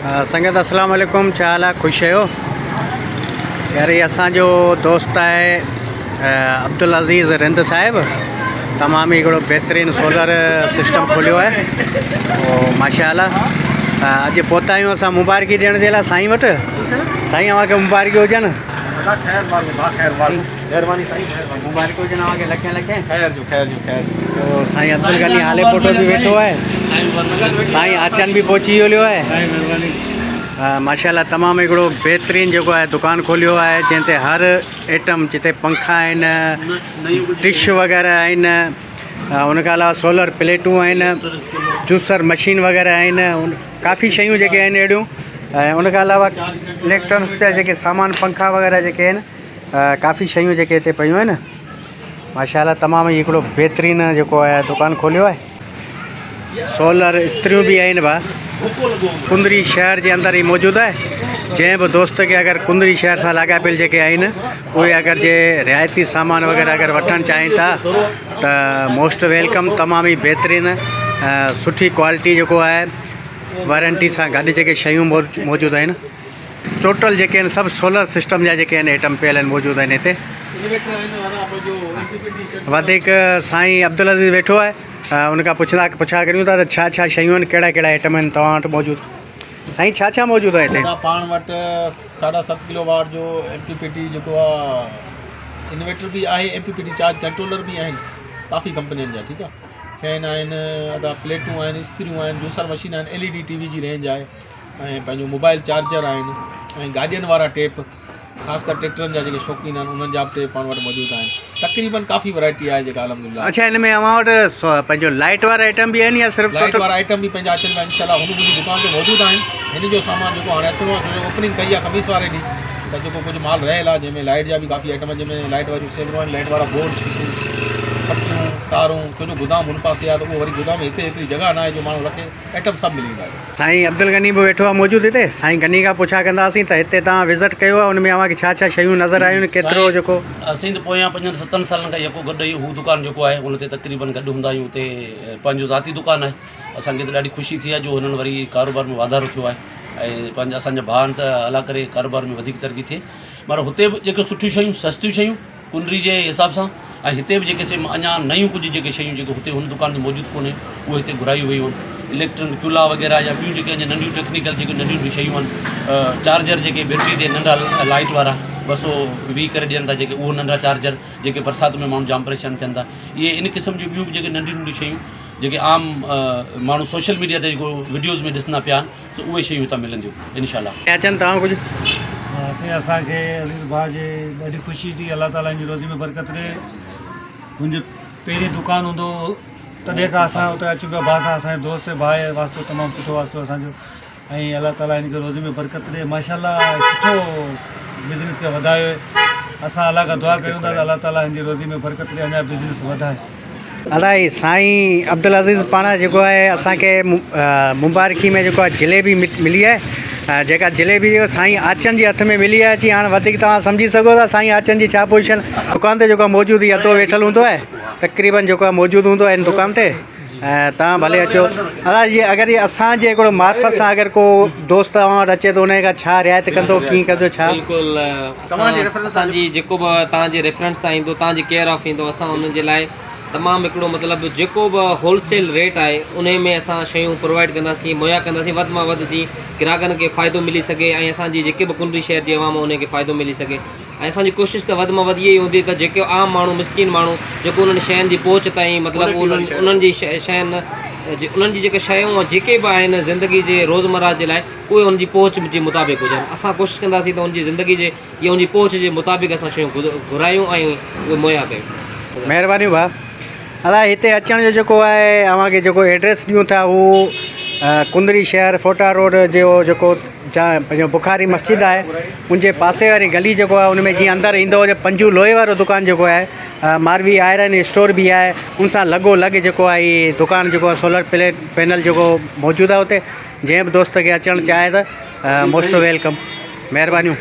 संगत अस्सलाम वालेकुम, छा हाल आहे? ख़ुशि आहियो? यार ये असांजो दोस्त आहे अब्दुल अज़ीज़ रिंद साहिब। तमामु हिकिड़ो बहितरीनु सोलर सिस्टम खोलियो आहे ओ माशाअल्लाह। अॼु पहुता आहियूं असां मुबारकी ॾियण जे लाइ साईं वटि। साईं अव्हांखे मुबारकी हुजनि। मुबारक हुजनि अव्हांखे लखें लखें। तो साईं अब्दुल गनी हाले फोटो बि वेठो आहे। साईं आचन भी पहुची वियो आहे। माशाअल्लाह तमामु हिकिड़ो बहितरीनु जेको आहे दुकानु खोलियो आहे, जंहिंते हर आइटम, जिते पंखा आहिनि, डिश वग़ैरह आहिनि, उनखां अलावा सोलर प्लेटूं आहिनि, जूसर मशीन वग़ैरह आहिनि, काफ़ी शयूं जेके आहिनि अहिड़ियूं। ऐं उनखां अलावा इलेक्ट्रॉनिक्स जा जेके सामान पंखा वग़ैरह जेके आहिनि, काफ़ी शयूं जेके हिते पियूं आहिनि। माशाअल्लाह तमामु हिकिड़ो बहितरीनु जेको आहे दुकानु खोलियो आहे। सोलर इस्त्रियूं भी आहिनि भाउ। कुंदरी शहर जे अंदर ही मौजूद है। जंहिं बि दोस्त के अगर कुंदरी शहर से लाॻापियल जेके आहिनि उहे अगर जे रियायती सामान वग़ैरह अगर वठणु चाहिनि था त मोस्ट वेलकम। तमामु ही बहितरीनु सुठी क्वालिटी जेको आहे, वारंटी सां गॾु जेके शयूं मौजूद आहिनि। टोटल जेके आहिनि सभु सोलर सिस्टम जा जेके आहिनि आइटम पियल आहिनि, मौजूद आहिनि हिते। वधीक साईं अब्दुल अज़ीज़ वेठो आहे, उनका पुछा करूँ था छा छा शयूं आहिनि, कहिड़ा कहिड़ा आइटम आहिनि तव्हां वटि मौजूदु? साईं छा छा मौजूदु आहे हिते? पाण वटि 7.5 किलोवाट जो MPPT जेको आहे इन्वर्टर भी आहे, MPPT चार्ज कंट्रोलर भी आहिनि काफ़ी कंपनियुनि जा। ठीकु आहे, फैन आहिनि, प्लेटूं आहिनि, इस्त्रियूं आहिनि, जूसर मशीन आहिनि, LED TV जी रेंज आहे, ऐं पंहिंजो मोबाइल चार्जर आहिनि, ऐं गाॾियुनि वारा टेप, ख़ासि कर ट्रैक्टरनि जा जेके शौक़ीन आहिनि उन्हनि जा बि टेप पाण वटि मौजूदु आहिनि। तक़रीबन काफ़ी वैरायटी आहे जेका अल्हम्दुलिल्लाह। अच्छा, हिन में अव्हां वटि पंहिंजो लाइट वारा आइटम भी आहिनि या सिर्फ़ु लाइट वारा आइटम भी पंहिंजा अचनि पिया इंशाल्लाह। हुन मुंहिंजी दुकान ते मौजूदु आहिनि। हिन जो सामान जेको हाणे अचिणो आहे, छो जो ओपनिंग कई आहे ख़मीस वारे ॾींहुं, त जेको कुझु माल रहियल आहे जंहिंमें लाइट जा भी काफ़ी आइटम, जंहिंमें लाइट वारियूं सेवरूं आहिनि, लाइट वारा बोर्ड, शीटूं, पटियूं, तारूं, छो जो गोदाम हुन पासे आहे त उहो वरी गोदाम में हिते एतिरी जॻह न आहे जो माण्हू रखे। आइटम सभु मिली वेंदा आहिनि। साईं अब्दुल गनी बि वेठो आहे मौजूदु हिते। साईं गनी खां पुछा कंदासीं त हिते तव्हां विज़िट कयो आहे, उनमें अव्हांखे छा छा शयूं नज़र आयूं, केतिरो जेको? असीं त पोयां 5-7 सालनि खां यको गॾु ई हू दुकानु जेको आहे उन ते तक़रीबन गॾु हूंदा आहियूं। हुते पंहिंजो ज़ाती दुकानु आहे। असांखे त ॾाढी ख़ुशी थी आहे जो हुननि वरी कारोबार में वाधारो थियो आहे, ऐं पंहिंजा असांजा भाउ आहिनि त अला करे कारोबार में वधीक तरक़ी थिए। पर हुते बि जेके सुठियूं शयूं, सस्तियूं शयूं कुंडरी जे हिसाब सां, ऐं हिते बि जेके अञा नयूं कुझु जेके शयूं जेके हुते हुन दुकान ते मौजूदु कोन्हे उहे हिते घुरायूं वयूं आहिनि। इलेक्ट्रॉनिक चूल्हा वग़ैरह या ॿियूं जेके अञा नंढियूं टेक्निकल जेके नंढियूं शयूं आहिनि, चार्जर जेके बैटरी ते नंढा लाइट वारा 220 करे ॾियनि था, जेके उहो नंढा चार्जर जेके बरसाति में माण्हू जाम परेशान थियनि था। इहे इन क़िस्म जूं ॿियूं बि जेके नंढियूं नंढियूं शयूं जेके आम माण्हू सोशल मीडिया ते जेको वीडियोज़ में ॾिसंदा पिया आहिनि, सो उहे शयूं हितां मिलंदियूं इंशाल्लाह। अचनि तव्हां कुझु? असांखे अज़ीज़ भाउ जे ॾाढी ख़ुशी थी। अल्लाह ताला जी रोज़ी में बरकत ॾे। मुंहिंजो पहिरीं दुकानु हूंदो तॾहिं खां असां उते अचूं पिया भाउ सां। असांजे दोस्त भाउ वास्तो तमामु सुठो वास्तो असांजो, ऐं अल्लाह ताला हिनखे रोज़ी में बरकत ॾे। माशाअल्लाह सुठो बिज़नेस खे वधायो। असां अल्लाह खां दुआ कयूं था त अल्लाह ताला हिनजी रोज़ी में बरकत ॾे, अञा बिज़नेस वधाए। अलाए साईं अब्दुल अज़ीज़ पाण जेको आहे असांखे मुबारकी में जेको आहे जिलेबी मिली आहे, जेका जिलेबी साईं आचन जे हथ में मिली आहे। अची हाणे वधीक तव्हां सम्झी सघो था साईं आचन जी छा पोजीशन। दुकान ते जेको मौजूदु ई अतो वेठल हूंदो आहे, तक़रीबन जेको आहे मौजूदु हूंदो आहे हिन दुकान ते। ऐं तव्हां भले अचो। अलाए ये अगरि ये असांजे हिकिड़ो मार्फत सां अगरि को दोस्त तव्हां वटि अचे त उन खां छा रिआयत कंदो, कीअं कंदो, छा? बिल्कुलु असांजी जेको बि तव्हांजे रेफरेंस सां ईंदो, तव्हांजे केयर ऑफ ईंदो, असां उनजे लाइ तमामु हिकिड़ो मतिलबु जेको बि होलसेल रेट आहे उन में असां शयूं प्रोवाइड कंदासीं, मुहैया कंदासीं, वधि मां वधि जीअं ग्राहकनि खे फ़ाइदो मिली सघे, ऐं असांजी जेके बि कुंडरी शहर जी अवाम उनखे फ़ाइदो मिली सघे। ऐं असांजी कोशिशि त वधि मां वधि इहा ई हूंदी त जेके आम माण्हू, मिसकिन माण्हू, जेको उन्हनि शयुनि जी पहुच ताईं मतिलबु उन्हनि जी शयुनि, उन्हनि जी जेके शयूं जेके बि आहिनि ज़िंदगी जे रोज़मर्रा जे लाइ, उहे उनजी पहुच जे मुताबिक़ हुजनि। असां कोशिशि कंदासीं त उनजी ज़िंदगी जे या उनजी पहुच जे मुताबिक़ असां शयूं घुरायूं ऐं उहे मुहैया कयूं। महिरबानी भाउ। अलाए हिते अचण जो जेको आहे अव्हांखे जेको एड्रेस ॾियूं था उहो कुंदरी शहर फोटा रोड जो जेको पंहिंजो बुखारी मस्जिद आहे उनजे पासे वारी गली जेको आहे उनमें जीअं अंदरि ईंदो जो पंजू लोहे वारो दुकानु जेको आहे, मारवी आयरन स्टोर भी आहे, उन सां लॻो लॻ जेको आहे इहे दुकानु जेको आहे सोलर पैनल जेको मौजूदु आहे उते। जंहिं बि दोस्त खे अचणु चाहे त मोस्ट वेलकम। महिरबानियूं।